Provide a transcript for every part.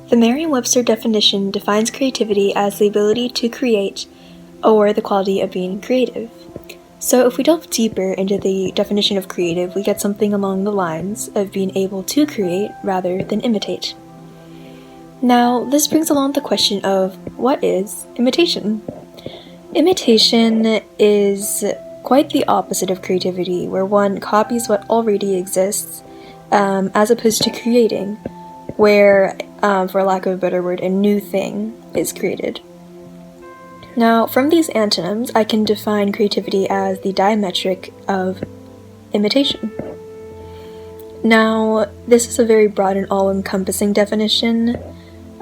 The Merriam-Webster definition defines creativity as the ability to create, or the quality of being creative. So if we delve deeper into the definition of creative, we get something along the lines of being able to create rather than imitate. Now, this brings along the question of what is imitation? Imitation is quite the opposite of creativity, where one copies what already exists, as opposed to creating, where, for lack of a better word, a new thing is created. Now, from these antonyms, I can define creativity as the diametric of imitation. Now, this is a very broad and all-encompassing definition,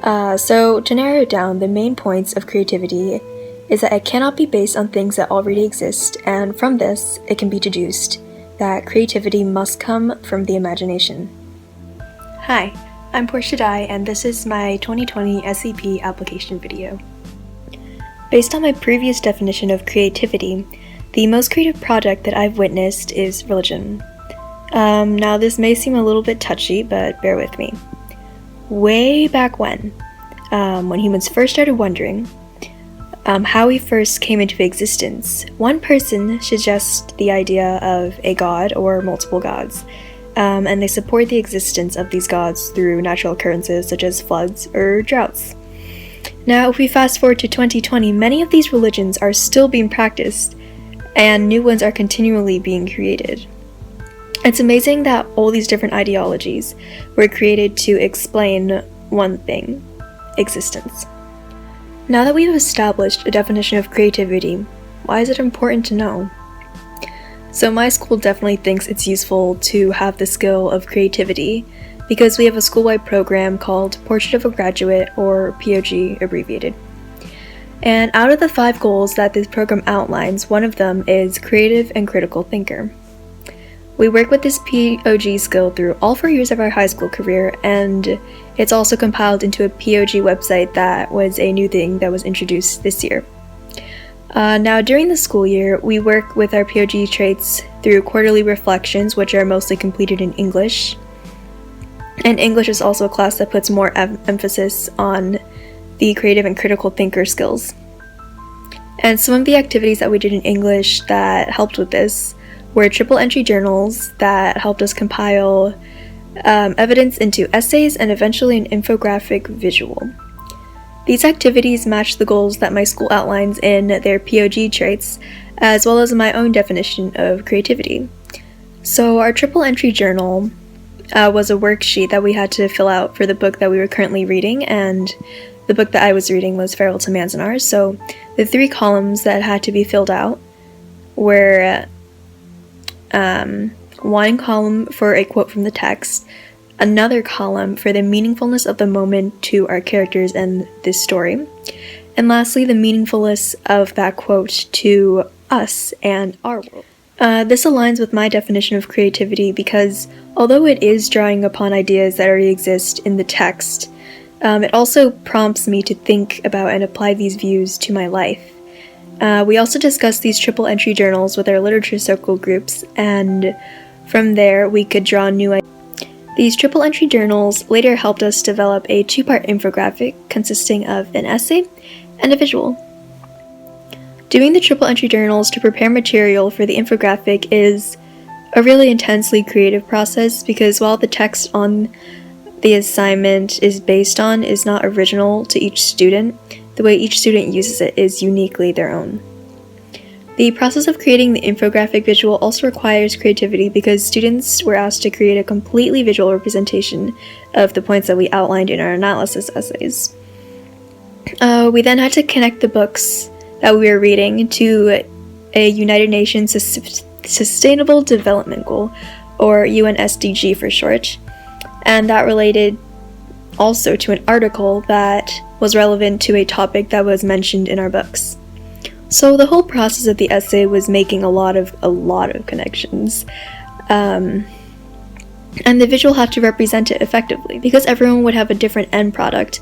so to narrow it down, the main points of creativity is that it cannot be based on things that already exist, and from this, it can be deduced that creativity must come from the imagination. Hi, I'm Portia, and this is my 2020 SEP application video. Based on my previous definition of creativity, the most creative project that I've witnessed is religion. Now this may seem a little bit touchy, but bear with me. Way back when humans first started wondering how we first came into existence, one person suggests the idea of a god or multiple gods, and they support the existence of these gods through natural occurrences such as floods or droughts. Now, if we fast forward to 2020, many of these religions are still being practiced, and new ones are continually being created. It's amazing that all these different ideologies were created to explain one thing: existence. Now that we've established a definition of creativity, why is it important to know? So my school definitely thinks it's useful to have the skill of creativity because we have a school-wide program called Portrait of a Graduate, or POG abbreviated. And out of the 5 goals that this program outlines, one of them is creative and critical thinker. We work with this POG skill through all 4 years of our high school career, and it's also compiled into a POG website that was a new thing that was introduced this year. Now, during the school year, we work with our POG traits through quarterly reflections, which are mostly completed in English. And English is also a class that puts more emphasis on the creative and critical thinker skills. And some of the activities that we did in English that helped with this were triple entry journals that helped us compile evidence into essays and eventually an infographic visual. These activities match the goals that my school outlines in their POG traits, as well as my own definition of creativity. So our triple entry journal was a worksheet that we had to fill out for the book that we were currently reading, and the book that I was reading was Feral to Manzanar. So the 3 columns that had to be filled out were one column for a quote from the text, another column for the meaningfulness of the moment to our characters and this story, and lastly the meaningfulness of that quote to us and our world. This aligns with my definition of creativity because although it is drawing upon ideas that already exist in the text, it also prompts me to think about and apply these views to my life. We also discussed these triple entry journals with our literature circle groups, and from there we could draw new ideas. These triple entry journals later helped us develop a 2-part infographic consisting of an essay and a visual. Doing the triple entry journals to prepare material for the infographic is a really intensely creative process because while the text on the assignment is based on is not original to each student, the way each student uses it is uniquely their own. The process of creating the infographic visual also requires creativity because students were asked to create a completely visual representation of the points that we outlined in our analysis essays. We then had to connect the books that we were reading to a United Nations Sustainable Development Goal, or UNSDG for short, and that related also to an article that was relevant to a topic that was mentioned in our books. So the whole process of the essay was making a lot of connections, and the visual had to represent it effectively because everyone would have a different end product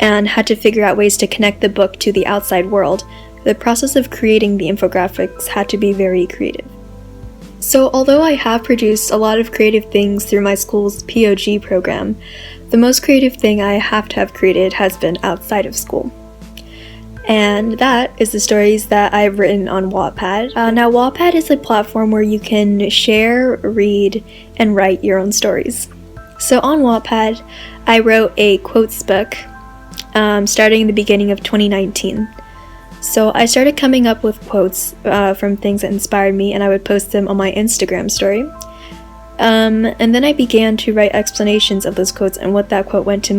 and had to figure out ways to connect the book to the outside world. The process of creating the infographics had to be very creative. So although I have produced a lot of creative things through my school's POG program, the most creative thing I have to have created has been outside of school. And that is the stories that I've written on Wattpad. Now, Wattpad is a platform where you can share, read, and write your own stories. So on Wattpad, I wrote a quotes book starting in the beginning of 2019. So I started coming up with quotes from things that inspired me, and I would post them on my Instagram story. And then I began to write explanations of those quotes and what that quote meant to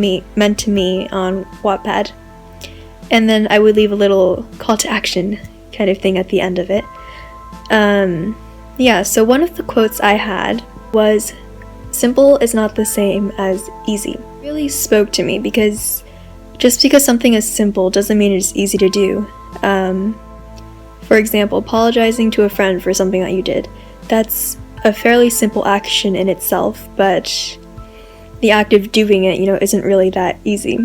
me on Wattpad. And then I would leave a little call to action kind of thing at the end of it. So one of the quotes I had was, "Simple is not the same as easy." It really spoke to me because just because something is simple doesn't mean it's easy to do. For example, apologizing to a friend for something that you did. That's a fairly simple action in itself, but the act of doing it, isn't really that easy.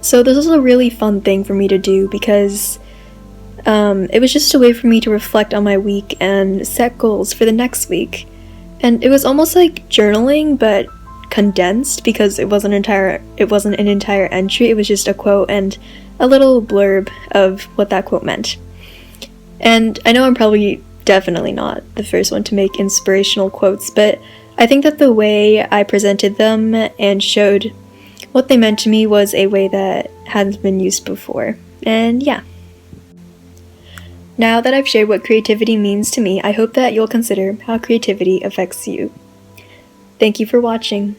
So this was a really fun thing for me to do because it was just a way for me to reflect on my week and set goals for the next week. And it was almost like journaling, but condensed because it wasn't an entire entry. It was just a quote and a little blurb of what that quote meant. And I know I'm probably definitely not the first one to make inspirational quotes, but I think that the way I presented them and showed what they meant to me was a way that hadn't been used before. And yeah. Now that I've shared what creativity means to me, I hope that you'll consider how creativity affects you. Thank you for watching.